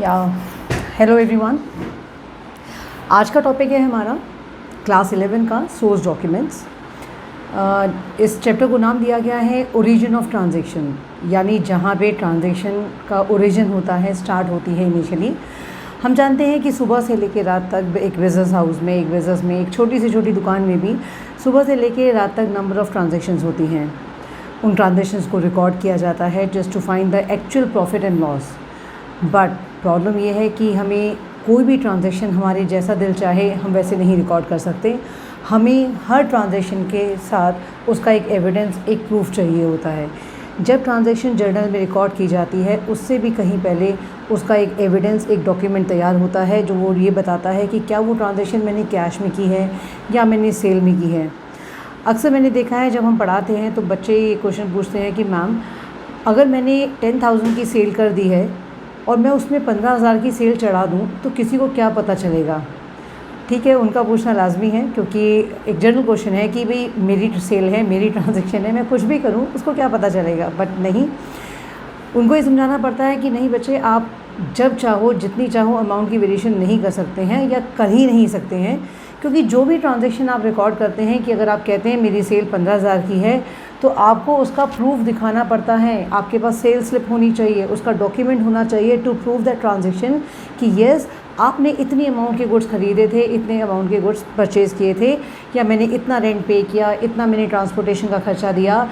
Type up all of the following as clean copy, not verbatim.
या hello everyone. आज का टॉपिक है हमारा क्लास 11 का सोर्स डॉक्यूमेंट्स। इस चैप्टर को नाम दिया गया है ओरिजिन ऑफ ट्रांजैक्शन, यानी जहाँ पे ट्रांजैक्शन का ओरिजिन होता है, स्टार्ट होती है इनिशियली। हम जानते हैं कि सुबह से लेकर रात तक एक बिज़नेस हाउस में, एक बिज़नेस में, एक छोटी से छोटी दुकान में भी सुबह से लेकर रात तक नंबर ऑफ़ ट्रांजैक्शंस होती हैं। उन ट्रांजैक्शंस को रिकॉर्ड किया जाता है just to find the actual profit and loss. But problem ये है कि हमें कोई भी ट्रांजैक्शन हमारे जैसा दिल चाहे हम वैसे नहीं रिकॉर्ड कर सकते। हमें हर ट्रांजैक्शन के साथ उसका एक एविडेंस, एक प्रूफ चाहिए होता है। जब ट्रांजैक्शन जर्नल में रिकॉर्ड की जाती है उससे भी कहीं पहले उसका एक एविडेंस, एक डॉक्यूमेंट तैयार होता है जो वो ये बताता है कि क्या वो ट्रांजैक्शन मैंने कैश में की है या मैंने सेल में की है। अक्सर मैंने देखा है जब हम पढ़ाते हैं तो बच्चे ये क्वेश्चन पूछते हैं कि मैम अगर मैंने 10,000 की सेल कर दी है और मैं उसमें 15,000 की सेल चढ़ा दूँ तो किसी को क्या पता चलेगा। ठीक है, उनका पूछना लाजमी है क्योंकि एक जनरल क्वेश्चन है कि भाई मेरी सेल है, मेरी ट्रांजैक्शन है, मैं कुछ भी करूँ उसको क्या पता चलेगा। बट नहीं, उनको ये समझाना पड़ता है कि नहीं बच्चे, आप जब चाहो जितनी चाहो अमाउंट की वेरिएशन नहीं कर सकते हैं या कर ही नहीं सकते हैं, क्योंकि जो भी ट्रांजैक्शन आप रिकॉर्ड करते हैं कि अगर आप कहते हैं मेरी सेल 15,000 की है तो आपको उसका प्रूफ दिखाना पड़ता है। आपके पास सेल स्लिप होनी चाहिए, उसका डॉक्यूमेंट होना चाहिए टू प्रूव दैट ट्रांजैक्शन कि येस आपने इतनी अमाउंट के गुड्स ख़रीदे थे, इतने अमाउंट के गुड्स परचेज़ किए थे, या मैंने इतना रेंट पे किया, इतना मैंने ट्रांसपोर्टेशन का खर्चा दिया।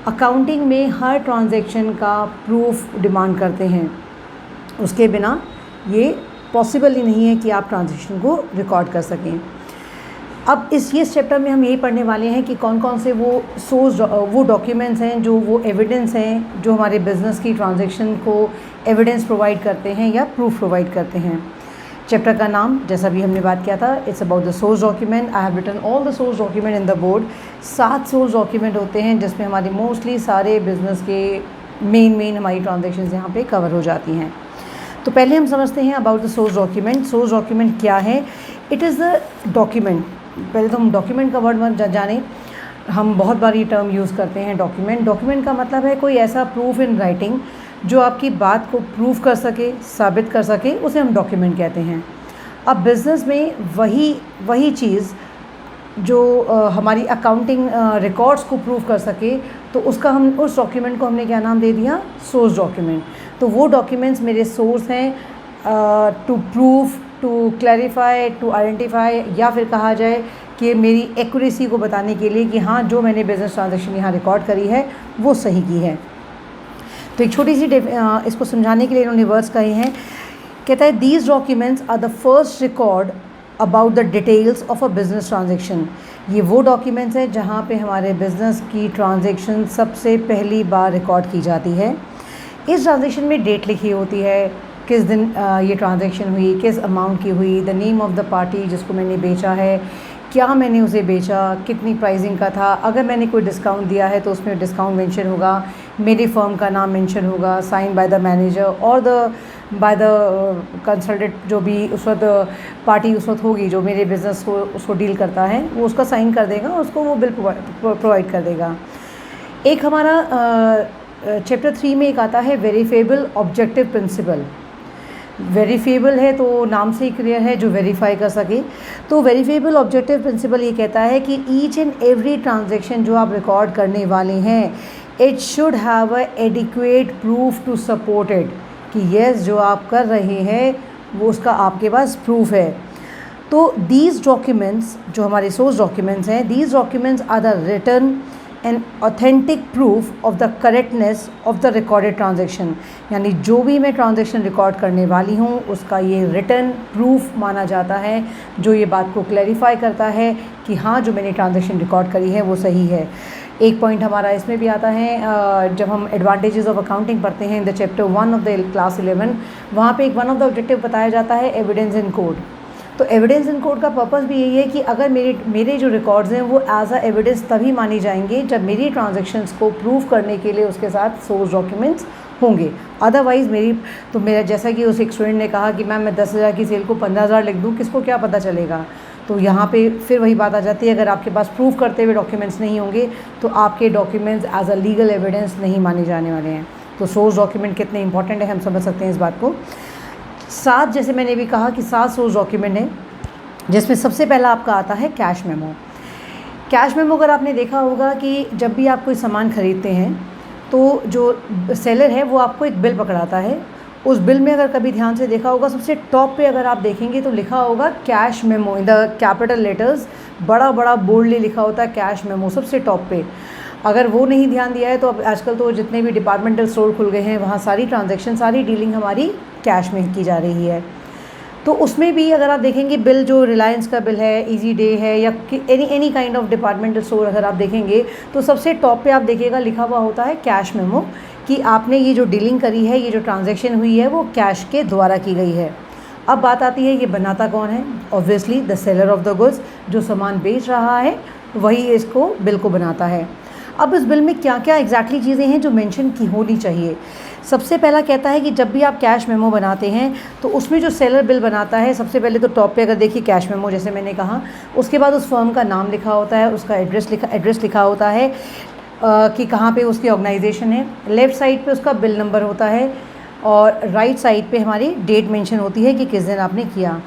अकाउंटिंग में हर ट्रांजैक्शन का प्रूफ डिमांड करते हैं, उसके बिना ये पॉसिबल ही नहीं है कि आप ट्रांजैक्शन को रिकॉर्ड कर सकें। अब इस चैप्टर में हम यही पढ़ने वाले हैं कि कौन कौन से वो डॉक्यूमेंट्स हैं, जो वो एविडेंस हैं जो हमारे बिज़नेस की ट्रांजैक्शन को एविडेंस प्रोवाइड करते हैं या प्रूफ प्रोवाइड करते हैं। चैप्टर का नाम जैसा भी हमने बात किया था, it's about the source document. I have written all the source document in the board. 7 source document होते हैं जिसमें हमारी मोस्टली सारे बिज़नेस के मेन हमारी ट्रांजैक्शंस यहाँ पे कवर हो जाती हैं। तो पहले हम समझते हैं about the source document. Source document क्या है? It is the document. पहले तो हम डॉक्यूमेंट का वर्ड जानें। हम बहुत बार ये टर्म यूज़ करते हैं डॉक्यूमेंट। डॉक्यूमेंट का मतलब है कोई ऐसा प्रूफ इन राइटिंग जो आपकी बात को प्रूव कर सके, साबित कर सके, उसे हम डॉक्यूमेंट कहते हैं। अब बिज़नेस में वही चीज़ जो हमारी अकाउंटिंग रिकॉर्ड्स को प्रूव कर सके, तो उस डॉक्यूमेंट को हमने क्या नाम दे दिया? Source document. तो वो डॉक्यूमेंट्स मेरे सोर्स हैं to prove, to clarify, to identify, या फिर कहा जाए कि मेरी एक्यूरेसी को बताने के लिए कि हाँ, जो मैंने बिज़नेस ट्रांजैक्शन यहाँ रिकॉर्ड करी है वो सही की है। तो एक छोटी सी इसको समझाने के लिए इन्होंने वर्ड्स कहे हैं। कहता है these documents are the first record about the details of a business transaction. ये वो डॉक्यूमेंट्स हैं जहाँ पे हमारे बिज़नेस की ट्रांजैक्शन सबसे पहली बार रिकॉर्ड की जाती है। इस ट्रांजैक्शन में डेट लिखी होती है, किस दिन ये ट्रांजैक्शन हुई, किस अमाउंट की हुई, the name of the party जिसको मैंने बेचा है, क्या मैंने उसे बेचा, कितनी प्राइसिंग का था, अगर मैंने कोई डिस्काउंट दिया है तो उसमें डिस्काउंट मेंशन होगा, मेरी फर्म का नाम मेंशन होगा, साइन बाय द मैनेजर और बाय द कंसल्टेंट, जो भी उस वक्त पार्टी उस वक्त होगी जो मेरे बिज़नेस को उसको डील करता है, वो उसका साइन कर देगा, उसको वो बिल प्रोवाइड कर देगा। एक हमारा चैप्टर 3 में एक आता है वेरीफेबल ऑब्जेक्टिव प्रिंसिपल। वेरीफेबल है तो नाम से ही क्लियर है, जो वेरीफाई कर सके। तो वेरीफेबल ऑब्जेक्टिव प्रिंसिपल ये कहता है कि ईच एंड एवरी ट्रांजैक्शन जो आप रिकॉर्ड करने वाले हैं, it should have a adequate proof to support it, कि येस जो आप कर रहे हैं वो उसका आपके पास प्रूफ है। तो दीज डॉक्यूमेंट्स जो हमारे सोर्स डॉक्यूमेंट्स हैं, these documents are the written and authentic proof of the correctness of the recorded transaction. यानी जो भी मैं ट्रांजैक्शन रिकॉर्ड करने वाली हूँ उसका ये रिटन प्रूफ माना जाता है, जो ये बात को क्लैरिफाई करता है कि हाँ, जो मैंने ट्रांजैक्शन रिकॉर्ड करी है वो सही है। एक पॉइंट हमारा इसमें भी आता है जब हम एडवांटेजेस ऑफ अकाउंटिंग पढ़ते हैं in the chapter 1 of the class 11, वहाँ पे एक वन ऑफ द ऑब्जेक्टिव बताया जाता है एविडेंस इन कोर्ट। तो एविडेंस इन कोर्ट का पर्पस भी यही है कि अगर मेरे जो रिकॉर्ड्स हैं वो एज अ एविडेंस तभी मानी जाएंगे जब मेरी ट्रांजैक्शंस को प्रूव करने के लिए उसके साथ सोर्स डॉक्यूमेंट्स होंगे। अदरवाइज़ मेरा जैसा कि उस एक स्टूडेंट ने कहा कि मैम मैं 10,000 की सेल को 15,000 लिख दूँ, किसको क्या पता चलेगा। तो यहाँ पे फिर वही बात आ जाती है, अगर आपके पास प्रूव करते हुए डॉक्यूमेंट्स नहीं होंगे तो आपके documents as a legal evidence नहीं माने जाने वाले हैं। तो सोर्स डॉक्यूमेंट कितने इंपॉर्टेंट है हम समझ सकते हैं इस बात को। 7 जैसे मैंने भी कहा कि 7 सोर्स डॉक्यूमेंट हैं, जिसमें सबसे पहला आपका आता है कैश मेमो। कैश मेमो अगर आपने देखा होगा कि जब भी आप कोई सामान ख़रीदते हैं तो जो सेलर है वो आपको एक बिल पकड़ाता है। उस बिल में अगर कभी ध्यान से देखा होगा, सबसे टॉप पे अगर आप देखेंगे तो लिखा होगा cash memo in the capital letters, बड़ा बड़ा बोल्डली लिखा होता है कैश मेमो सबसे टॉप पे। अगर वो नहीं ध्यान दिया है तो अब आजकल तो जितने भी डिपार्टमेंटल स्टोर खुल गए हैं वहाँ सारी ट्रांजैक्शन, सारी डीलिंग हमारी कैश में की जा रही है। तो उसमें भी अगर आप देखेंगे बिल, जो रिलायंस का बिल है, इजी डे है, या any kind of departmental store अगर आप देखेंगे तो सबसे टॉप पे आप देखिएगा लिखा हुआ होता है कैश मेमो, कि आपने ये जो डीलिंग करी है, ये जो ट्रांजैक्शन हुई है वो कैश के द्वारा की गई है। अब बात आती है ये बनाता कौन है? Obviously the seller of the goods, जो सामान बेच रहा है वही इसको बिल को बनाता है। अब इस बिल में क्या क्या एग्जैक्टली चीज़ें हैं जो मेंशन की होनी चाहिए? सबसे पहला कहता है कि जब भी आप कैश मेमो बनाते हैं तो उसमें जो सेलर बिल बनाता है, सबसे पहले तो टॉप पे अगर देखिए कैश मेमो जैसे मैंने कहा, उसके बाद उस फर्म का नाम लिखा होता है, उसका एड्रेस लिखा होता है कि कहाँ पे उसकी ऑर्गेनाइजेशन है। लेफ़्ट साइड पे उसका बिल नंबर होता है और राइट साइड पे हमारी डेट मेंशन होती है कि किस दिन आपने किया।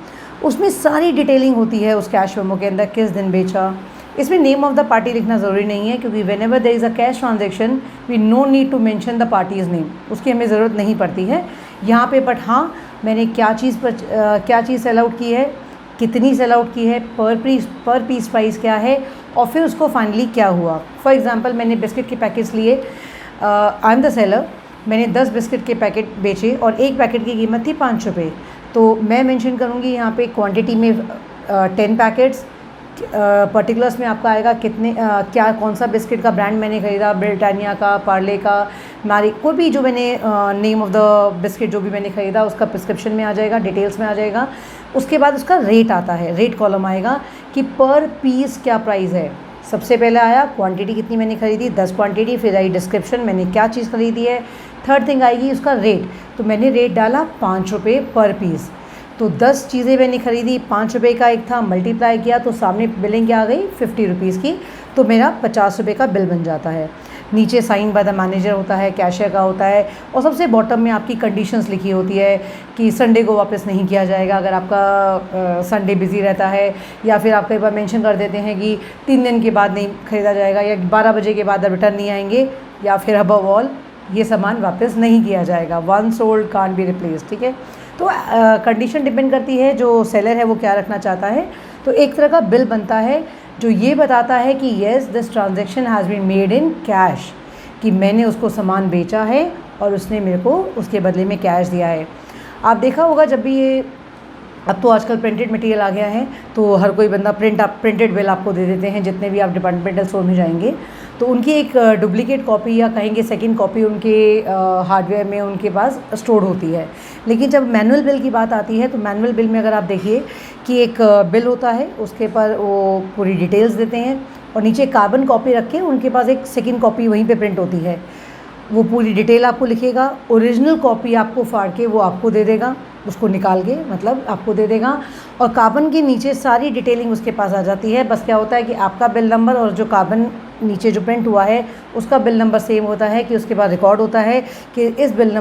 उसमें सारी डिटेलिंग होती है उस कैश मेमो के अंदर, किस दिन बेचा। इसमें नेम ऑफ़ द पार्टी लिखना ज़रूरी नहीं है, क्योंकि whenever there is a cash transaction we no need to mention the parties name, उसकी हमें ज़रूरत नहीं पड़ती है यहाँ पे। बट हाँ, मैंने क्या चीज़ सेल आउट की है, कितनी सेल आउट की है, पर पीस प्राइस क्या है, और फिर उसको फाइनली क्या हुआ। फॉर एग्ज़ाम्पल मैंने बिस्किट के पैकेट्स लिए, आई एम द सेलर, मैंने 10 बिस्किट के पैकेट बेचे और एक पैकेट की कीमत थी 5 रुपये। तो मैं मेंशन करूँगी यहाँ पे क्वांटिटी में 10 पैकेट्स, पर्टिकुलर्स में आपका आएगा कितने क्या कौन सा बिस्किट का ब्रांड मैंने ख़रीदा, ब्रिटानिया का, पार्ले का, मारी, कोई भी जो मैंने नेम ऑफ़ द बिस्किट जो भी मैंने ख़रीदा उसका प्रिस्क्रिप्शन में आ जाएगा, डिटेल्स में आ जाएगा। उसके बाद उसका रेट आता है, रेट कॉलम आएगा कि पर पीस क्या प्राइस है। सबसे पहले आया क्वांटिटी कितनी मैंने ख़रीदी, 10 क्वांटिटी, फिर आई डिस्क्रिप्शन मैंने क्या चीज़ ख़रीदी है, थर्ड थिंग आएगी उसका रेट। तो मैंने रेट डाला 5 रुपये पर पीस। तो 10 चीज़ें मैंने ख़रीदी, 5 रुपये का एक था, मल्टीप्लाई किया तो सामने बिलिंग क्या आ गई 50 रुपीज़ की, तो मेरा 50 रुपये का बिल बन जाता है। नीचे साइन बाय द मैनेजर होता है, कैशियर का होता है, और सबसे बॉटम में आपकी कंडीशंस लिखी होती है कि संडे को वापस नहीं किया जाएगा अगर आपका संडे बिज़ी रहता है, या फिर आप कई बार मेंशन कर देते हैं कि 3 दिन के बाद नहीं ख़रीदा जाएगा, या 12 बजे के बाद रिटर्न नहीं आएंगे, या फिर अबव ऑल ये सामान वापस नहीं किया जाएगा, one sold can't be replace. ठीक है, तो कंडीशन डिपेंड करती है जो सेलर है वो क्या रखना चाहता है। तो एक तरह का बिल बनता है जो ये बताता है कि yes this transaction has been made in cash, कि मैंने उसको सामान बेचा है और उसने मेरे को उसके बदले में कैश दिया है। आप देखा होगा जब भी ये, अब तो आजकल प्रिंटेड मटेरियल आ गया है तो हर कोई बंदा प्रिंटेड बिल आपको दे देते हैं। जितने भी आप डिपार्टमेंटल स्टोर में जाएंगे तो उनकी एक डुप्लीकेट कॉपी या कहेंगे सेकंड कॉपी उनके हार्डवेयर में उनके पास स्टोर होती है। लेकिन जब मैनुअल बिल की बात आती है तो मैनुअल बिल में अगर आप देखिए कि एक बिल होता है, उसके पर वो पूरी डिटेल्स देते हैं और नीचे कार्बन कॉपी रख के उनके पास एक सेकंड कॉपी वहीं पे प्रिंट होती है, वो पूरी डिटेल आपको लिखेगा। ओरिजिनल कॉपी आपको फाड़ के वो आपको दे देगा, उसको निकाल के मतलब आपको दे देगा, और कार्बन के नीचे सारी डिटेलिंग उसके पास आ जाती है। बस क्या होता है कि आपका बिल नंबर और जो कार्बन नीचे जो प्रिंट हुआ है उसका बिल नंबर सेम होता है, कि उसके बाद रिकॉर्ड होता है कि इस बिल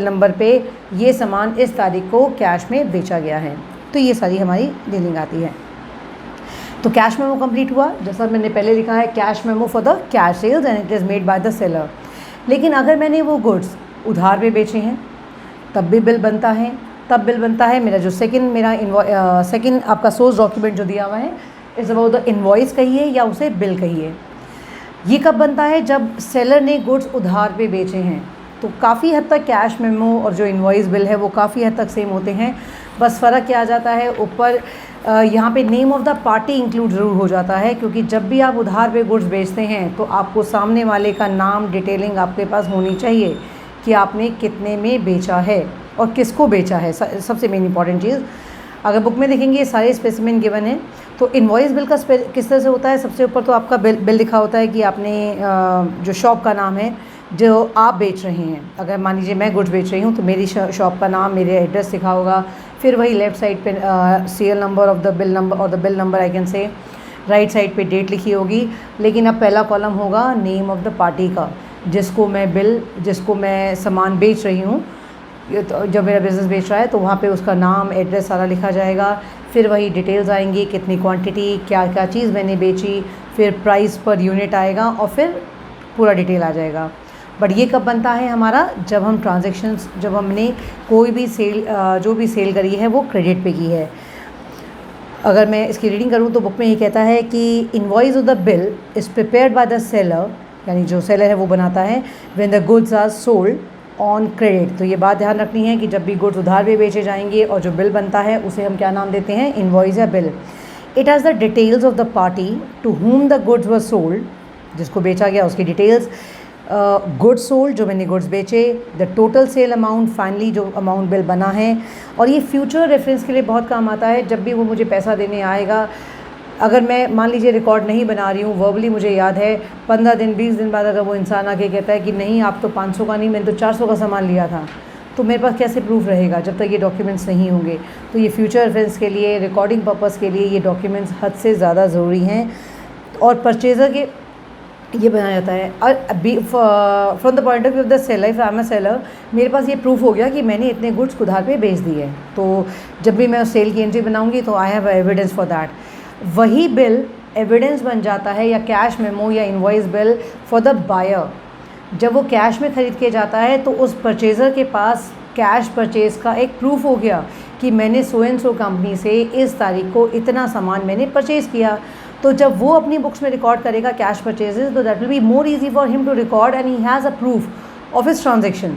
नंबर पे ये सामान इस तारीख को कैश में बेचा गया है। तो ये सारी हमारी डीलिंग आती है। तो कैश मेमो कंप्लीट हुआ, जैसा मैंने पहले लिखा है cash memo for the cash sales and it is made by the seller. लेकिन अगर मैंने वो गुड्स उधार पे बेचे हैं तब भी बिल बनता है। तब बिल बनता है मेरा जो सेकंड आपका सोर्स डॉक्यूमेंट जो दिया हुआ है इज़ अबाउट द इन्वॉइस कहिए या उसे बिल कहिए। ये कब बनता है? जब सेलर ने गुड्स उधार पे बेचे हैं। तो काफ़ी हद तक कैश मेमो और जो इन्वॉइस बिल है वो काफ़ी हद तक सेम होते हैं। बस फ़र्क क्या आ जाता है, ऊपर यहाँ पे name of the party include ज़रूर हो जाता है, क्योंकि जब भी आप उधार पे गुड्स बेचते हैं तो आपको सामने वाले का नाम, डिटेलिंग आपके पास होनी चाहिए कि आपने कितने में बेचा है और किसको बेचा है। सबसे मेन इंपॉर्टेंट चीज़, अगर बुक में देखेंगे सारे स्पेसिमेन गिवन है। तो इन्वॉइस बिल का किस तरह से होता है, सबसे ऊपर तो आपका बिल लिखा होता है कि आपने जो शॉप का नाम है जो आप बेच रहे हैं। अगर मान लीजिए मैं गुड्स बेच रही हूँ तो मेरी शॉप का नाम, मेरे एड्रेस लिखा होगा, फिर वही लेफ़्ट साइड पे serial number of the bill number और the bill number I can say, right side पे डेट लिखी होगी। लेकिन अब पहला कॉलम होगा नेम ऑफ़ द पार्टी का, जिसको मैं सामान बेच रही हूँ तो जब मेरा बिज़नेस बेच रहा है तो वहाँ पे उसका नाम, एड्रेस सारा लिखा जाएगा। फिर वही डिटेल्स आएंगी, कितनी क्वांटिटी, क्या क्या चीज़ मैंने बेची, फिर प्राइस पर यूनिट आएगा और फिर पूरा डिटेल आ जाएगा। बट ये कब बनता है हमारा, जब हम ट्रांजेक्शन्स, जब हमने कोई भी सेल जो भी सेल करी है वो क्रेडिट पे की है। अगर मैं इसकी रीडिंग करूँ तो बुक में ये कहता है कि invoice of the bill is prepared by the seller, यानी जो सेलर है वो बनाता है, when the goods are sold on credit. तो ये बात ध्यान रखनी है कि जब भी गुड्स उधार पे बेचे जाएंगे और जो बिल बनता है उसे हम क्या नाम देते हैं, इनवॉइस या bill. It has the details of the party to whom the goods were sold, जिसको बेचा गया उसकी डिटेल्स, गुड्स सोल्ड, जो मैंने गुड्स बेचे, the total sale amount, finally जो अमाउंट बिल बना है। और ये फ्यूचर रेफरेंस के लिए बहुत काम आता है। जब भी वो मुझे पैसा देने आएगा, अगर मैं मान लीजिए रिकॉर्ड नहीं बना रही हूँ, वर्बली मुझे याद है, 15 दिन 20 दिन बाद अगर वो इंसान आके कहता है कि नहीं आप तो 500 का नहीं, मैंने तो 400 का सामान लिया था, तो मेरे पास कैसे प्रूफ रहेगा जब तक ये डॉक्यूमेंट्स नहीं होंगे। तो ये फ्यूचर रेफरेंस के लिए, रिकॉर्डिंग पर्पज़ के लिए ये डॉक्यूमेंट्स हद से ज़्यादा ज़रूरी हैं। और परचेज़र के ये बनाया जाता है। और from the point of view of the seller, if I am a seller, मेरे पास ये प्रूफ हो गया कि मैंने इतने गुड्स उधार पे बेच दिए, तो जब भी मैं उस सेल की एंट्री बनाऊंगी तो I have evidence for that. वही बिल एविडेंस बन जाता है, या कैश मेमो या invoice bill for the buyer. जब वो कैश में ख़रीद के जाता है तो उस परचेज़र के पास कैश परचेज़ का एक प्रूफ हो गया कि मैंने सो एंड सो कंपनी से इस तारीख को इतना सामान मैंने परचेज़ किया। तो जब वो अपनी बुक्स में रिकॉर्ड करेगा कैश परचेजेस, तो that will be more easy for him to record and he has a proof of his transaction.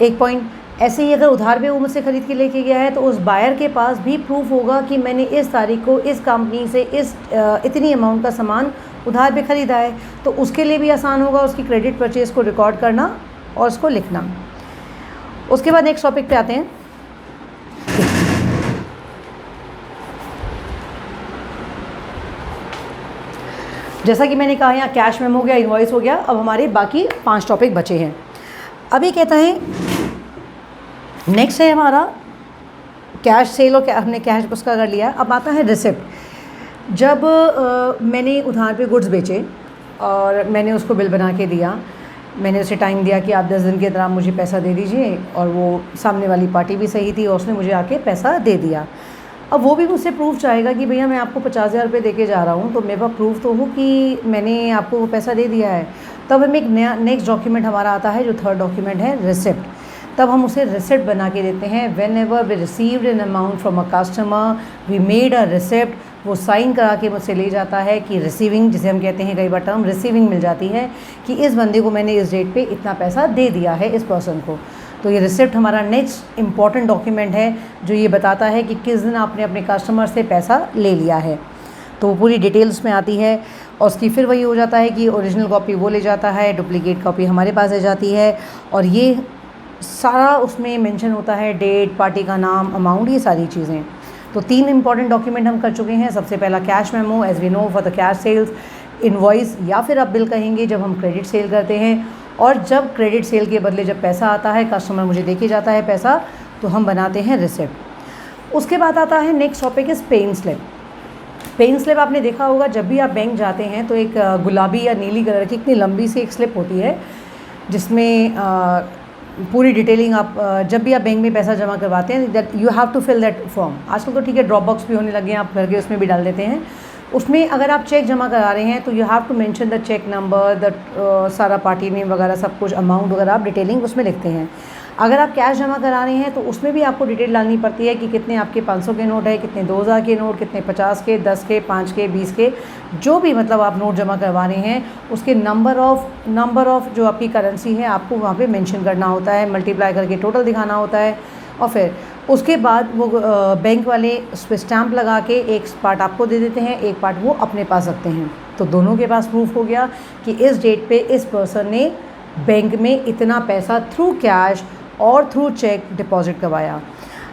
एक पॉइंट ऐसे ही, अगर उधार पे वो मुझसे ख़रीद के लेके गया है तो उस बायर के पास भी प्रूफ होगा कि मैंने इस तारीख को इस कंपनी से इतनी अमाउंट का सामान उधार पे ख़रीदा है। तो उसके लिए भी आसान होगा उसकी क्रेडिट परचेज़ को रिकॉर्ड करना और उसको लिखना। उसके बाद नेक्स्ट टॉपिक पे आते हैं। जैसा कि मैंने कहा, यहाँ कैश मेमो हो गया, इनवॉइस हो गया, अब हमारे बाकी 5 टॉपिक बचे हैं। अभी कहता है नेक्स्ट है हमारा कैश सेल, और हमने कैश उसका कर लिया। अब आता है रिसिप्ट। जब मैंने उधार पे गुड्स बेचे और मैंने उसको बिल बना के दिया, मैंने उसे टाइम दिया कि आप 10 दिन के अंदर आप मुझे पैसा दे दीजिए, और वो सामने वाली पार्टी भी सही थी और उसने मुझे आके पैसा दे दिया। अब वो भी मुझसे प्रूफ चाहेगा कि भैया मैं आपको 50,000 रुपये दे के जा रहा हूँ, तो मेरे पास प्रूफ तो हो कि मैंने आपको वो पैसा दे दिया है। तब हमें एक नया नेक्स्ट डॉक्यूमेंट हमारा आता है, जो थर्ड डॉक्यूमेंट है रिसिप्ट। तब हम उसे रिसिप्ट बना के देते हैं। Whenever we received an amount from a customer, we made a receipt. वो साइन करा के मुझसे ले जाता है कि रिसीविंग, जिसे हम कहते हैं कई बार टर्म रिसीविंग मिल जाती है, कि इस बंदे को मैंने इस डेट पे इतना पैसा दे दिया है इस पर्सन को। तो ये रिसिप्ट हमारा नेक्स्ट इम्पॉर्टेंट डॉक्यूमेंट है, जो ये बताता है कि किस दिन आपने अपने कस्टमर से पैसा ले लिया है। तो वो पूरी डिटेल्स में आती है, और उसकी फिर वही हो जाता है कि ओरिजिनल कॉपी वो ले जाता है, डुप्लीकेट कॉपी हमारे पास रह जाती है। और ये सारा उसमें मेंशन होता है, डेट, पार्टी का नाम, अमाउंट, ये सारी चीज़ें। तो 3 इंपॉर्टेंट डॉक्यूमेंट हम कर चुके हैं। सबसे पहला cash memo, as we know for the cash sales, invoice या फिर आप बिल कहेंगे जब हम क्रेडिट सेल करते हैं, और जब क्रेडिट सेल के बदले जब पैसा आता है, कस्टमर मुझे देके जाता है पैसा, तो हम बनाते हैं रिसिप्ट। उसके बाद आता है next topic is paying slip. Paying slip आपने देखा होगा, जब भी आप बैंक जाते हैं तो एक गुलाबी या नीली कलर की इतनी लंबी सी एक स्लिप होती है, जिसमें पूरी डिटेलिंग आप जब भी आप बैंक में पैसा जमा करवाते हैं, that you have to fill that form. आजकल तो ठीक है, ड्रॉप बॉक्स भी होने लगे हैं, आप घर के उसमें भी डाल देते हैं। उसमें अगर आप चेक जमा करा रहे हैं तो you have to mention the cheque number, the सारा पार्टी नेम वगैरह सब कुछ, अमाउंट वगैरह आप डिटेलिंग उसमें लिखते हैं। अगर आप कैश जमा करा रहे हैं तो उसमें भी आपको डिटेल डालनी पड़ती है कि कितने आपके 500 के नोट है, कितने 2000 के नोट, कितने 50 के, 10 के, 5 के, 20 के, जो भी मतलब आप नोट जमा करवा रहे हैं, उसके नंबर ऑफ़ जो आपकी करेंसी है आपको वहाँ पे मेंशन करना होता है, मल्टीप्लाई करके टोटल दिखाना होता है। और फिर उसके बाद वो बैंक वाले उस पर स्टैम्प लगा के एक पार्ट आपको दे देते हैं, एक पार्ट वो अपने पास रखते हैं। तो दोनों के पास प्रूफ हो गया कि इस डेट पे इस पर्सन ने बैंक में इतना पैसा थ्रू कैश और थ्रू चेक डिपॉजिट करवाया।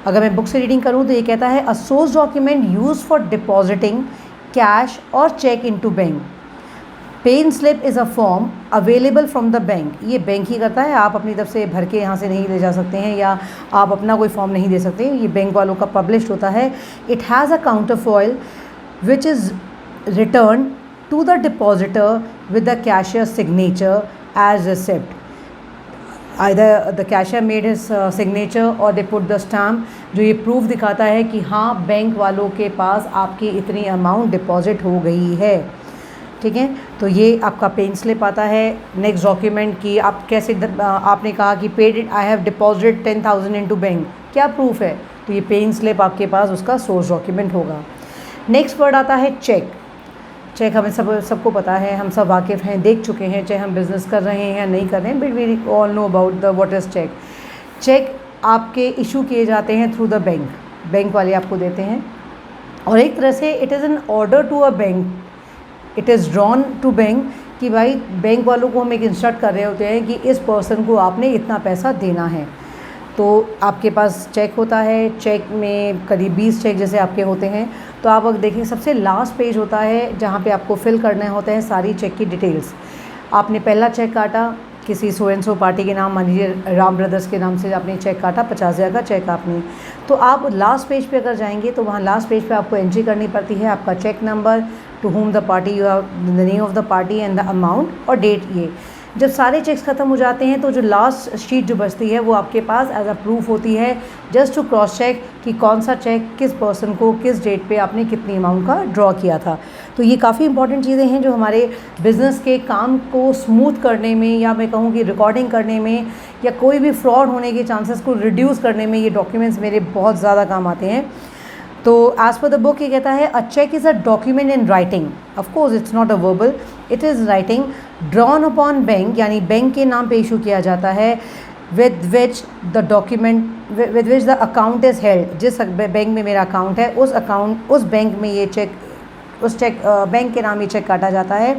अगर मैं बुक से रीडिंग करूँ तो ये कहता है, a source document use for depositing cash और cheque into bank. Paying slip is a form available from the bank. ये बैंक ही करता है, आप अपनी तरफ से भर के यहाँ से नहीं ले जा सकते हैं, या आप अपना कोई फॉर्म नहीं दे सकते, ये बैंक वालों का पब्लिश्ड होता है। It has a counter foil which is return to the depositor with the cashier signature as receipt. Either the cashier made his signature और दे पुट द स्टैम्प, जो ये प्रूफ दिखाता है कि हाँ बैंक वालों के पास आपकी इतनी अमाउंट डिपॉजिट हो गई है। ठीक है, तो ये आपका पेन स्लिप आता है। नेक्स्ट डॉक्यूमेंट की आप कैसे आपने कहा कि paid I have deposit 10,000 into bank, क्या प्रूफ है? तो ये पेन स्लिप आपके पास उसका सोर्स डॉक्यूमेंट होगा। नेक्स्ट वर्ड आता है चेक। चेक हमें सबको पता है, हम सब वाकिफ़ हैं, देख चुके हैं, चाहे हम बिज़नेस कर रहे हैं या नहीं कर रहे हैं, but we all know about the what is cheque. Cheque आपके इशू किए जाते हैं थ्रू द बैंक, बैंक वाले आपको देते हैं, और एक तरह से it is an order to a bank, it is drawn to bank कि भाई बैंक वालों को हम एक इंस्ट्रक्ट कर रहे होते हैं कि इस पर्सन को आपने इतना पैसा देना है। तो आपके पास चेक होता है, चेक में करीब 20 चेक जैसे आपके होते हैं। तो आप अगर देखें सबसे लास्ट पेज होता है जहाँ पे आपको फिल करने होते हैं सारी चेक की डिटेल्स। आपने पहला चेक काटा किसी सो एंड सो पार्टी के नाम, मान लीजिए राम ब्रदर्स के नाम से आपने चेक काटा, 50,000 का चेक आपने, तो आप लास्ट पेज पे अगर जाएंगे तो वहाँ लास्ट पेज पे आपको एंट्री करनी पड़ती है आपका cheque number, to whom the party you have, the name of the party and the amount और डेट। ये जब सारे चेक्स ख़त्म हो जाते हैं तो जो लास्ट शीट जो बचती है वो आपके पास एज अ प्रूफ होती है, जस्ट टू क्रॉस चेक कि कौन सा चेक किस पर्सन को किस डेट पे आपने कितनी अमाउंट का ड्रॉ किया था। तो ये काफ़ी इंपॉर्टेंट चीज़ें हैं जो हमारे बिज़नेस के काम को स्मूथ करने में, या मैं कहूँ कि रिकॉर्डिंग करने में, या कोई भी फ्रॉड होने के चांसेस को रिड्यूस करने में ये डॉक्यूमेंट्स मेरे बहुत ज़्यादा काम आते हैं। तो एज़ पर द बुक ये कहता है a cheque is a document in writing, of course it's not a verbal, it is writing drawn upon bank, यानी बैंक के नाम पे इशू किया जाता है, with which the document with which the account is held, जिस bank में मेरा अकाउंट है उस अकाउंट उस बैंक में ये चेक, उस चेक बैंक के नाम ये चेक काटा जाता है।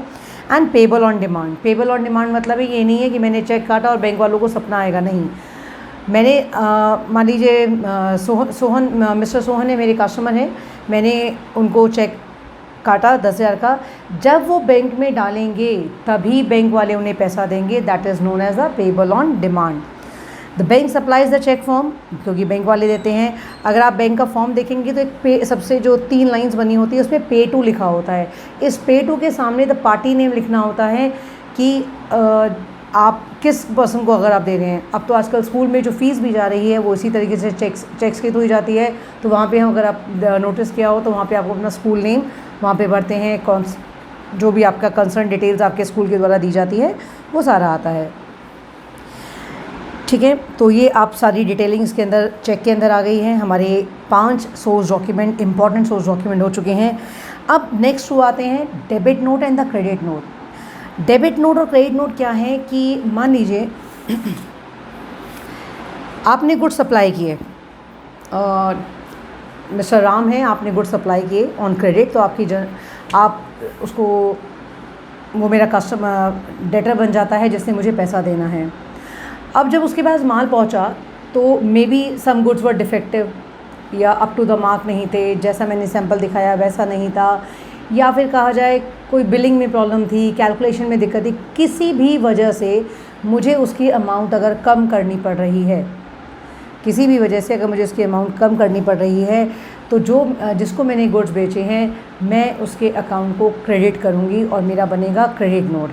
And payable on demand, payable on demand मतलब ये नहीं है कि मैंने चेक काटा और बैंक वालों को सपना आएगा, नहीं। मैंने मान लीजिए सोहन मिस्टर सोहन है मेरे कस्टमर हैं, मैंने उनको चेक काटा 10,000 का, जब वो बैंक में डालेंगे तभी बैंक वाले उन्हें पैसा देंगे, that is known as the payable on demand. The bank supplies the cheque form, क्योंकि बैंक वाले देते हैं। अगर आप बैंक का फॉर्म देखेंगे तो एक पे, सबसे जो 3 लाइंस बनी होती है उसमें पे टू लिखा होता है। इस पे टू के सामने द पार्टी नेम लिखना होता है कि आप किस पर्सन को अगर आप दे रहे हैं। अब तो आजकल स्कूल में जो फ़ीस भी जा रही है वो इसी तरीके से चेक्स के थ्रू ही जाती है। तो वहाँ पे हम, अगर आप नोटिस किया हो तो वहाँ पे आपको अपना स्कूल नेम वहाँ पे भरते हैं, कौन जो भी आपका कंसर्न डिटेल्स आपके स्कूल के द्वारा दी जाती है वो सारा आता है। ठीक है, तो ये आप सारी डिटेलिंग इसके अंदर चेक के अंदर आ गई है। हमारे 5 source document, important source document हो चुके हैं। अब नेक्स्ट वो आते हैं debit note and the credit note. Debit note और क्रेडिट नोट क्या है कि मान लीजिए आपने गुड सप्लाई किए, मिस्टर राम है, आपने गुड सप्लाई किए ऑन क्रेडिट, तो आप उसको, वो मेरा कस्टमर डेटर बन जाता है जिसने मुझे पैसा देना है। अब जब उसके पास माल पहुंचा तो may be some goods were defective या अप टू द मार्क नहीं थे, जैसा मैंने सैंपल दिखाया वैसा नहीं था, या फिर कहा जाए कोई बिलिंग में प्रॉब्लम थी, कैलकुलेशन में दिक्कत थी, किसी भी वजह से मुझे उसकी अमाउंट अगर कम करनी पड़ रही है, किसी भी वजह से अगर मुझे उसकी अमाउंट कम करनी पड़ रही है, तो जिसको मैंने गुड्स बेचे हैं मैं उसके अकाउंट को क्रेडिट करूँगी और मेरा बनेगा credit note.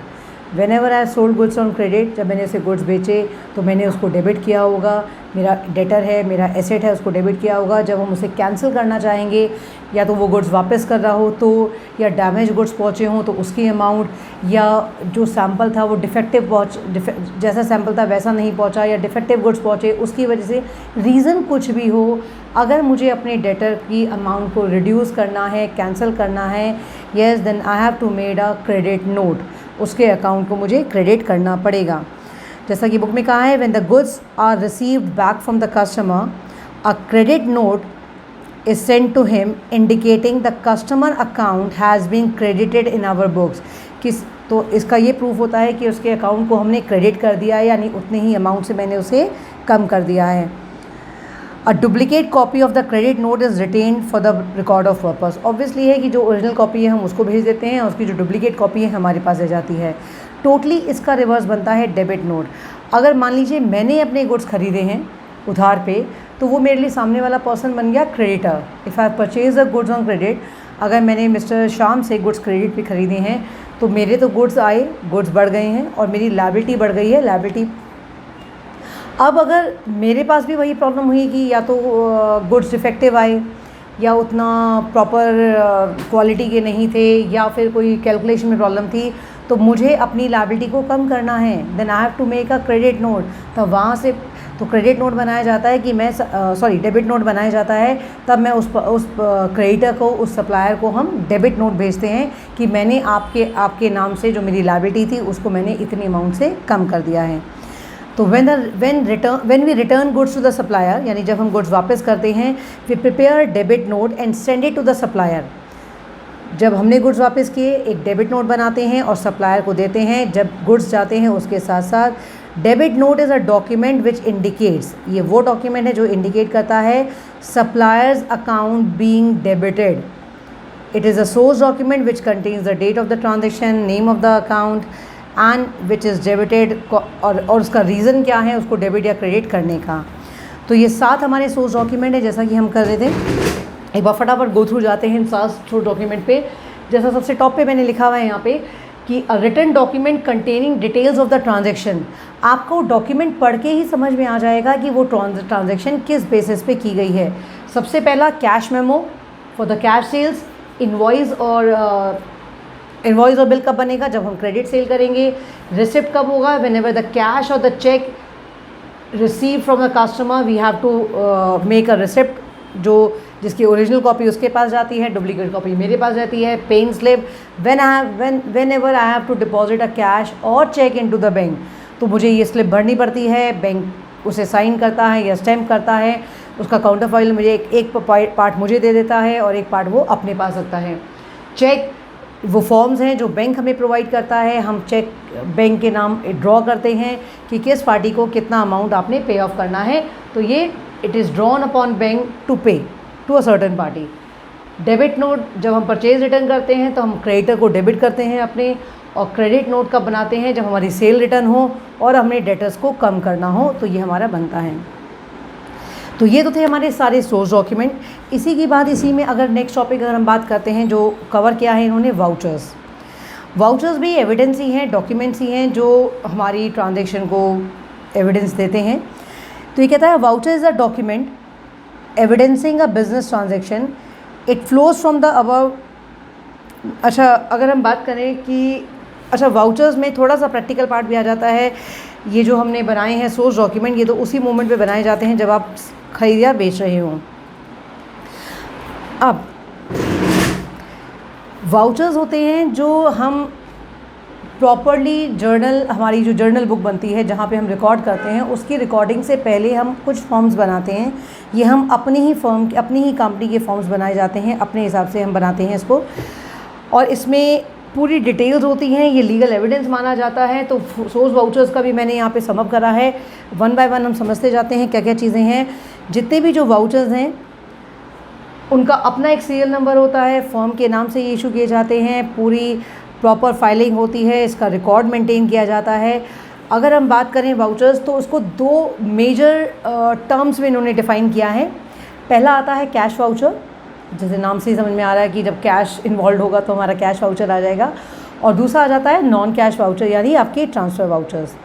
When ever I sold goods on credit, जब मैंने उसे गुड्स बेचे तो मैंने उसको डेबिट किया होगा, मेरा डेटर है, मेरा एसेट है, उसको डेबिट किया होगा। जब हम उसे कैंसिल करना चाहेंगे, या तो वो गुड्स वापस कर रहा हो तो, या डैमेज गुड्स पहुँचे हों तो उसकी अमाउंट, या जो सैम्पल था वो जैसा सैम्पल था वैसा नहीं पहुँचा, या डिफेक्टिव गुड्स पहुँचे उसकी वजह से, रीज़न कुछ भी हो, अगर मुझे अपने डेटर की अमाउंट को रिड्यूस करना है, कैंसिल करना है, yes then I have to made a credit note, उसके अकाउंट को मुझे क्रेडिट करना पड़ेगा। जैसा कि बुक में कहा है, when the goods are received back from the customer, a credit note is sent to him indicating the customer account has been credited in our books. तो इसका ये प्रूफ होता है कि उसके अकाउंट को हमने क्रेडिट कर दिया है, यानी उतने ही अमाउंट से मैंने उसे कम कर दिया है। A duplicate copy of the credit note is retained for the record of purpose. Obviously है कि जो ओरिजिनल कॉपी है हम उसको भेज देते हैं, और उसकी जो डुप्लीकेट कॉपी है हमारे पास रह जाती है। टोटली इसका रिवर्स बनता है डेबिट नोट। अगर मान लीजिए मैंने अपने गुड्स खरीदे हैं उधार पे, तो वो मेरे लिए सामने वाला पर्सन बन गया creditor. If I purchase the goods on credit, अगर मैंने मिस्टर श्याम से गुड्स क्रेडिट पे ख़रीदे हैं तो मेरे तो गुड्स आए, गुड्स बढ़ गए हैं और मेरी लायबिलिटी बढ़ गई है। लायबिलिटी अब अगर मेरे पास भी वही प्रॉब्लम हुई कि या तो गुड्स डिफेक्टिव आए या उतना प्रॉपर क्वालिटी के नहीं थे या फिर कोई कैलकुलेशन में प्रॉब्लम थी, तो मुझे अपनी लायबिलिटी को कम करना है, then I have to make a credit note. तो वहाँ से तो क्रेडिट नोट बनाया जाता है कि मैं डेबिट नोट बनाया जाता है, तब मैं उस क्रेडिटर को, उस सप्लायर को हम डेबिट नोट भेजते हैं कि मैंने आपके नाम से जो मेरी लायबिलिटी थी उसको मैंने इतनी अमाउंट से कम कर दिया है। तो when we return goods to the supplier, यानी जब हम गुड्स वापस करते हैं, we prepare debit note and send it to the supplier. जब हमने गुड्स वापस किए एक डेबिट नोट बनाते हैं और सप्लायर को देते हैं। जब गुड्स जाते हैं उसके साथ साथ debit note is a document which indicates, ये वो डॉक्यूमेंट है जो इंडिकेट करता है supplier's account being debited. It is a source document which contains the date of the transaction, name of the account and which is debited, और उसका reason क्या है उसको डेबिट या क्रेडिट करने का। तो ये 7 हमारे सोर्स डॉक्यूमेंट है, जैसा कि हम कर रहे थे। एक बार फटाफट गो थ्रू जाते हैं इन 7 सोर्स डॉक्यूमेंट पे। जैसा सबसे टॉप पे मैंने लिखा हुआ है यहाँ पे कि a written document containing details of the transaction. आपको डॉक्यूमेंट पढ़ के ही समझ में आ जाएगा कि वो ट्रांजेक्शन किस बेसिस पे की गई है। सबसे पहला cash memo for the cash sales. Invoice और बिल कब बनेगा, जब हम क्रेडिट सेल करेंगे। रिसिप्ट कब होगा, वेन एवर द कैश और the cheque receive from the customer we have to make a receipt, जो जिसकी ओरिजिनल कॉपी उसके पास जाती है, डुप्लीकेट कॉपी मेरे पास जाती है। Paying slip whenever I have to deposit a cash और चेक इनटू द बैंक, तो मुझे ये स्लिप भरनी पड़ती है। बैंक उसे साइन करता है या स्टैम्प करता है, उसका काउंटर फाइल मुझे एक पार्ट मुझे दे देता है और एक पार्ट वो अपने पास रखता है। चेक वो फॉर्म्स हैं जो बैंक हमें प्रोवाइड करता है। हम चेक बैंक के नाम ड्रॉ करते हैं कि किस पार्टी को कितना अमाउंट आपने पे ऑफ करना है, तो ये it is drawn upon bank to pay to a certain party. Debit note, जब हम परचेज रिटर्न करते हैं तो हम क्रेडिटर को डेबिट करते हैं अपने, और क्रेडिट नोट कब बनाते हैं, जब हमारी सेल रिटर्न हो और हमने डेटर्स को कम करना हो, तो ये हमारा बनता है। तो ये तो थे हमारे सारे सोर्स डॉक्यूमेंट। इसी की बात, इसी में अगर नेक्स्ट टॉपिक अगर हम बात करते हैं, जो कवर किया है इन्होंने, वाउचर्स। वाउचर्स भी एविडेंस ही हैं, डॉक्यूमेंट्स ही हैं जो हमारी ट्रांजेक्शन को एविडेंस देते हैं। तो ये कहता है voucher is a document evidencing a business transaction, it flows from the above. अच्छा, अगर हम बात करें कि अच्छा वाउचर्स में थोड़ा सा प्रैक्टिकल पार्ट भी आ जाता है। ये जो हमने बनाए हैं सोर्स डॉक्यूमेंट, ये तो उसी मोमेंट पे बनाए जाते हैं जब आप खरीद या बेच रहे हों। अब वाउचर्स होते हैं जो हम प्रॉपरली जर्नल, हमारी जो जर्नल बुक बनती है जहाँ पे हम रिकॉर्ड करते हैं, उसकी रिकॉर्डिंग से पहले हम कुछ फॉर्म्स बनाते हैं। ये हम अपनी ही अपनी ही कंपनी के फॉर्म्स बनाए जाते हैं, अपने हिसाब से हम बनाते हैं इसको, और इसमें पूरी डिटेल्स होती हैं। ये लीगल एविडेंस माना जाता है। तो सोर्स वाउचर्स का भी मैंने यहाँ पे समअप करा है। 1 बाय 1 हम समझते जाते हैं क्या क्या चीज़ें हैं। जितने भी जो वाउचर्स हैं उनका अपना एक सीरियल नंबर होता है, फर्म के नाम से ये इशू किए जाते हैं, पूरी प्रॉपर फाइलिंग होती है, इसका रिकॉर्ड मेंटेन किया जाता है। अगर हम बात करें वाउचर्स, तो उसको 2 मेजर टर्म्स में इन्होंने डिफ़ाइन किया है। पहला आता है कैश वाउचर, जैसे नाम से ही समझ में आ रहा है कि जब कैश इन्वॉल्व होगा तो हमारा कैश वाउचर आ जाएगा। और दूसरा आ जाता है नॉन कैश वाउचर, यानी आपके ट्रांसफ़र वाउचर्स।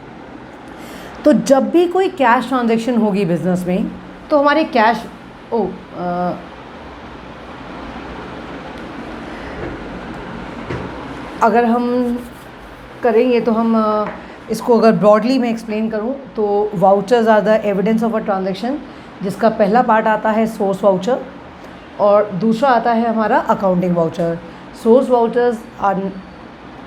तो जब भी कोई कैश ट्रांजेक्शन होगी बिज़नेस में, तो हमारे कैश अगर हम करेंगे तो हम इसको अगर ब्रॉडली मैं एक्सप्लेन करूं, तो vouchers are the evidence of a transaction, जिसका पहला पार्ट आता है सोर्स वाउचर और दूसरा आता है हमारा अकाउंटिंग वाउचर। सोर्स वाउचर्स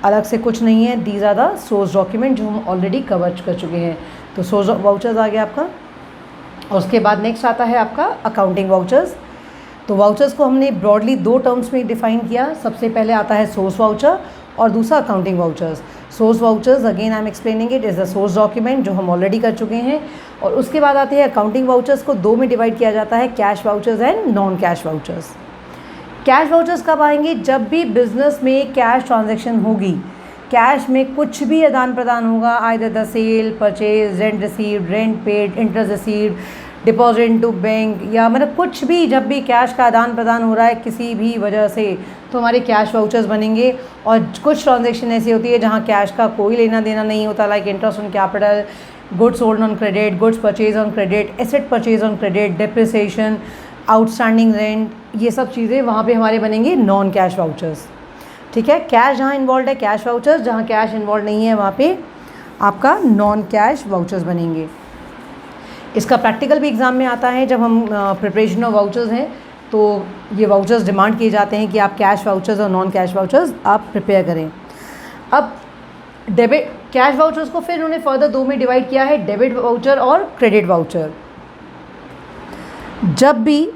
अलग से कुछ नहीं है, these are the source document जो हम ऑलरेडी कवर कर चुके हैं। तो सोर्स वाउचर्स आ गया आपका, और उसके बाद नेक्स्ट आता है आपका अकाउंटिंग वाउचर्स। तो वाउचर्स को हमने ब्रॉडली 2 टर्म्स में डिफ़ाइन किया। सबसे पहले आता है सोर्स वाउचर और दूसरा accounting vouchers. Source vouchers again I am explaining it is a source document जो हम ऑलरेडी कर चुके हैं। और उसके बाद आते हैं अकाउंटिंग वाउचर्स, को 2 में डिवाइड किया जाता है, cash vouchers and non cash vouchers. Cash vouchers कब आएंगे, जब भी बिजनेस में कैश ट्रांजैक्शन होगी, कैश में कुछ भी आदान प्रदान होगा, either the sale, purchase, rent received, rent paid, interest received, deposit into bank, या मतलब कुछ भी जब भी कैश का आदान प्रदान हो रहा है किसी भी वजह से, तो हमारे कैश वाउचर्स बनेंगे। और कुछ ट्रांजैक्शन ऐसी होती है जहाँ कैश का कोई लेना देना नहीं होता, like interest on capital, goods sold on credit, goods purchase on credit, asset purchase on credit, depreciation, outstanding rent, ये सब चीज़ें वहाँ पे हमारे बनेंगे नॉन कैश वाउचर्स। ठीक है, कैश जहाँ इन्वॉल्व है कैश वाउचर्स, जहाँ कैश इन्वॉल्व नहीं है वहाँ पे आपका नॉन कैश वाउचर्स बनेंगे। इसका प्रैक्टिकल भी एग्ज़ाम में आता है। जब हम प्रिपरेशन ऑफ वाउचर्स हैं तो ये वाउचर्स डिमांड किए जाते हैं कि आप कैश वाउचर्स और नॉन कैश वाउचर्स आप प्रिपेयर करें। अब डेबिट कैश वाउचर्स को फिर उन्होंने फर्दर दो में डिवाइड किया है, डेबिट वाउचर और क्रेडिट वाउचर। जब भी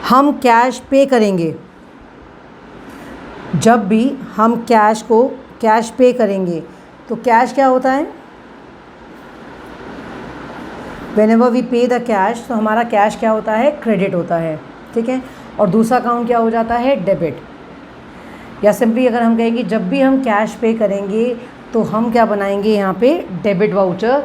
हम कैश पे करेंगे, जब भी हम कैश पे करेंगे तो कैश क्या होता है, Whenever we pay the cash, तो हमारा कैश क्या होता है, क्रेडिट होता है। ठीक है, और दूसरा अकाउंट क्या हो जाता है, डेबिट। या सिंपली अगर हम कहेंगे जब भी हम कैश पे करेंगे तो हम क्या बनाएंगे यहाँ पे, debit voucher.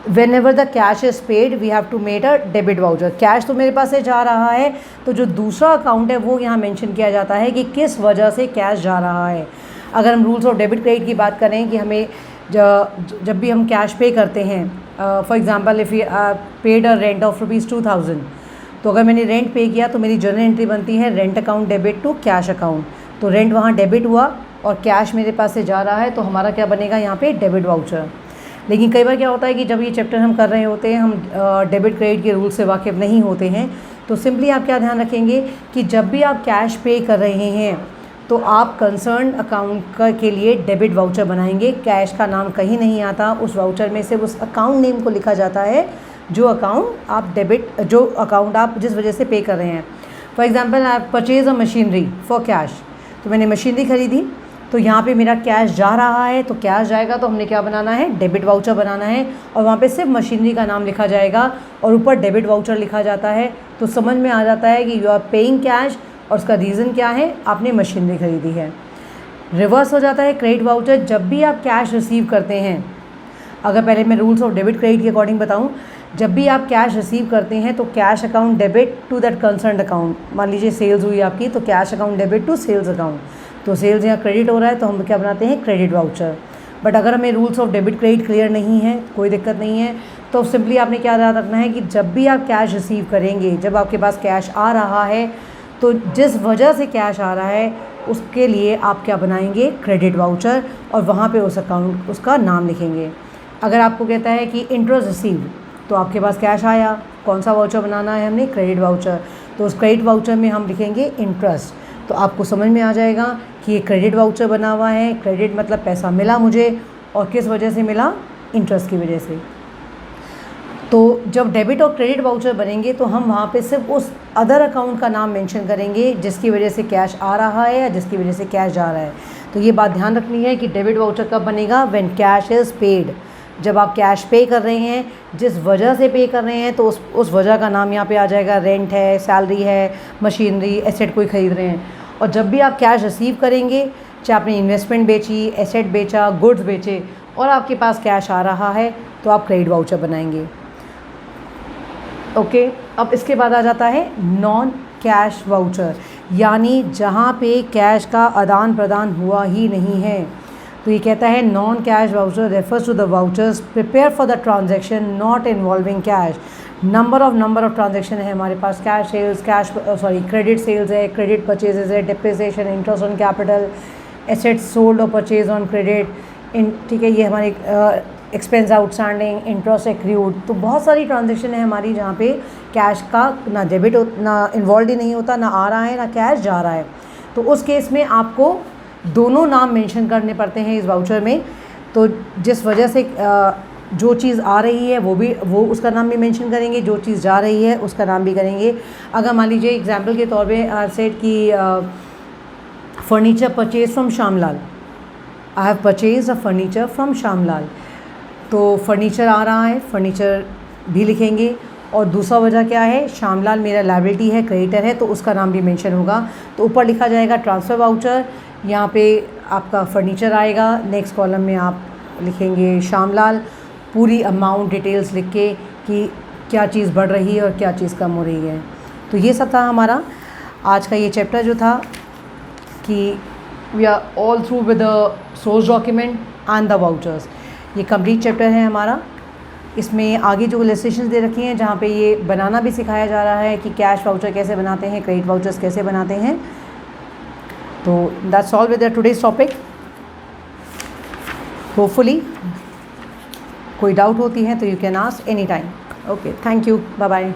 Whenever the cash is paid we have to make a debit voucher। Cash तो मेरे पास से जा रहा है तो जो दूसरा अकाउंट है वो यहाँ मेंशन किया जाता है कि किस वजह से कैश जा रहा है। अगर हम रूल्स ऑफ डेबिट क्रेडिट की बात करें कि हमें जब भी हम कैश पे करते हैं, for example if you paid a rent of ₹2000, तो अगर मैंने रेंट पे किया तो मेरी जर्नल एंट्री बनती है rent account debit to cash account. तो रेंट वहाँ डेबिट हुआ और कैश मेरे पास से जा रहा है तो हमारा क्या बनेगा यहाँ पे, डेबिट वाउचर। लेकिन कई बार क्या होता है कि जब ये चैप्टर हम कर रहे होते हैं, हम डेबिट क्रेडिट के रूल से वाकिफ़ नहीं होते हैं, तो सिंपली आप क्या ध्यान रखेंगे कि जब भी आप कैश पे कर रहे हैं तो आप कंसर्न अकाउंट के लिए डेबिट वाउचर बनाएंगे। कैश का नाम कहीं नहीं आता, उस वाउचर में से उस अकाउंट नेम को लिखा जाता है जो अकाउंट आप जिस वजह से पे कर रहे हैं। फॉर एग्जांपल आप purchase a machinery for cash, तो मैंने मशीनरी ख़रीदी तो यहाँ पे मेरा कैश जा रहा है, तो कैश जाएगा तो हमने क्या बनाना है, डेबिट वाउचर बनाना है। और वहाँ पे सिर्फ मशीनरी का नाम लिखा जाएगा और ऊपर डेबिट वाउचर लिखा जाता है। तो समझ में आ जाता है कि यू आर पेइंग कैश और उसका रीज़न क्या है, आपने मशीनरी ख़रीदी है। रिवर्स हो जाता है क्रेडिट वाउचर, जब भी आप कैश रिसीव करते हैं। अगर पहले मैं रूल्स ऑफ डेबिट क्रेडिट के अकॉर्डिंग बताऊं, जब भी आप कैश रिसीव करते हैं तो cash account debit to that concerned account. मान लीजिए सेल्स हुई आपकी, तो cash account debit to sales account. तो सेल्स यहाँ क्रेडिट हो रहा है तो हम क्या बनाते हैं, क्रेडिट वाउचर। बट अगर हमें rules of debit credit clear नहीं है, कोई दिक्कत नहीं है, तो सिंपली आपने क्या याद रखना है कि जब भी आप कैश रिसीव करेंगे, जब आपके पास कैश आ रहा है तो जिस वजह से कैश आ रहा है उसके लिए आप क्या बनाएंगे, क्रेडिट वाउचर, और वहाँ पे उस अकाउंट उसका नाम लिखेंगे। अगर आपको कहता है कि इंटरेस्ट रिसीव, तो आपके पास कैश आया, कौन सा वाउचर बनाना है हमने, क्रेडिट वाउचर। तो उस क्रेडिट वाउचर में हम लिखेंगे इंटरेस्ट। तो आपको समझ में आ जाएगा कि ये क्रेडिट वाउचर बना हुआ है। क्रेडिट मतलब पैसा मिला मुझे, और किस वजह से मिला, इंटरेस्ट की वजह से। तो जब डेबिट और क्रेडिट वाउचर बनेंगे तो हम वहाँ पे सिर्फ उस अदर अकाउंट का नाम मेंशन करेंगे जिसकी वजह से कैश आ रहा है या जिसकी वजह से कैश जा रहा है। तो ये बात ध्यान रखनी है कि डेबिट वाउचर कब बनेगा, व्हेन कैश इज़ पेड। जब आप कैश पे कर रहे हैं, जिस वजह से पे कर रहे हैं, तो उस वजह का नाम यहाँ पे आ जाएगा, रेंट है, सैलरी है, मशीनरी, एसेट कोई ख़रीद रहे हैं। और जब भी आप कैश रिसीव करेंगे, चाहे आपने इन्वेस्टमेंट बेची, एसेट बेचा, गुड्स बेचे, और आपके पास कैश आ रहा है, तो आप क्रेडिट वाउचर बनाएंगे। ओके, अब इसके बाद आ जाता है नॉन कैश वाउचर, यानी जहाँ पे कैश का आदान प्रदान हुआ ही नहीं है। तो ये कहता है non cash voucher refers to the vouchers prepare for the transaction not involving cash. Number of transaction है हमारे पास, कैश सेल्स, क्रेडिट सेल्स है, क्रेडिट परचेजेस है, depreciation, interest on capital, assets sold और परचेज ऑन क्रेडिट, ठीक है, ये हमारे एक्सपेंस आउटस्टैंडिंग, इंटरेस्ट एक्रूड। तो बहुत सारी ट्रांजैक्शन है हमारी जहाँ पे कैश का ना डेबिट ना इन्वॉल्व ही नहीं होता, ना आ रहा है ना कैश जा रहा है। तो उस केस में आपको दोनों नाम मेंशन करने पड़ते हैं इस वाउचर में। तो जिस वजह से जो चीज़ आ रही है वो उसका नाम भी मेंशन करेंगे, जो चीज़ जा रही है उसका नाम भी करेंगे। अगर मान लीजिए एग्जांपल के तौर पे आई सेड कि furniture purchase from Shyamlal, I have purchase a furniture from Shyamlal, तो फर्नीचर आ रहा है, फर्नीचर भी लिखेंगे। और दूसरा वजह क्या है, श्यामलाल मेरा लायबिलिटी है, क्रेडिटर है, तो उसका नाम भी मेंशन होगा। तो ऊपर लिखा जाएगा ट्रांसफ़र वाउचर, यहाँ पे आपका फर्नीचर आएगा, नेक्स्ट कॉलम में आप लिखेंगे श्यामलाल, पूरी अमाउंट डिटेल्स लिख के कि क्या चीज़ बढ़ रही है और क्या चीज़ कम हो रही है। तो ये सब था हमारा आज का ये चैप्टर जो था कि we are all through with the source document and the vouchers. ये कंप्लीट चैप्टर है हमारा। इसमें आगे जो इलस्ट्रेशंस दे रखी हैं जहाँ पे ये बनाना भी सिखाया जा रहा है कि कैश वाउचर कैसे बनाते हैं, क्रेडिट वाउचर्स कैसे बनाते हैं। तो that's all with the today's topic. Hopefully कोई डाउट होती है तो you can ask any time. Okay, thank you, bye bye.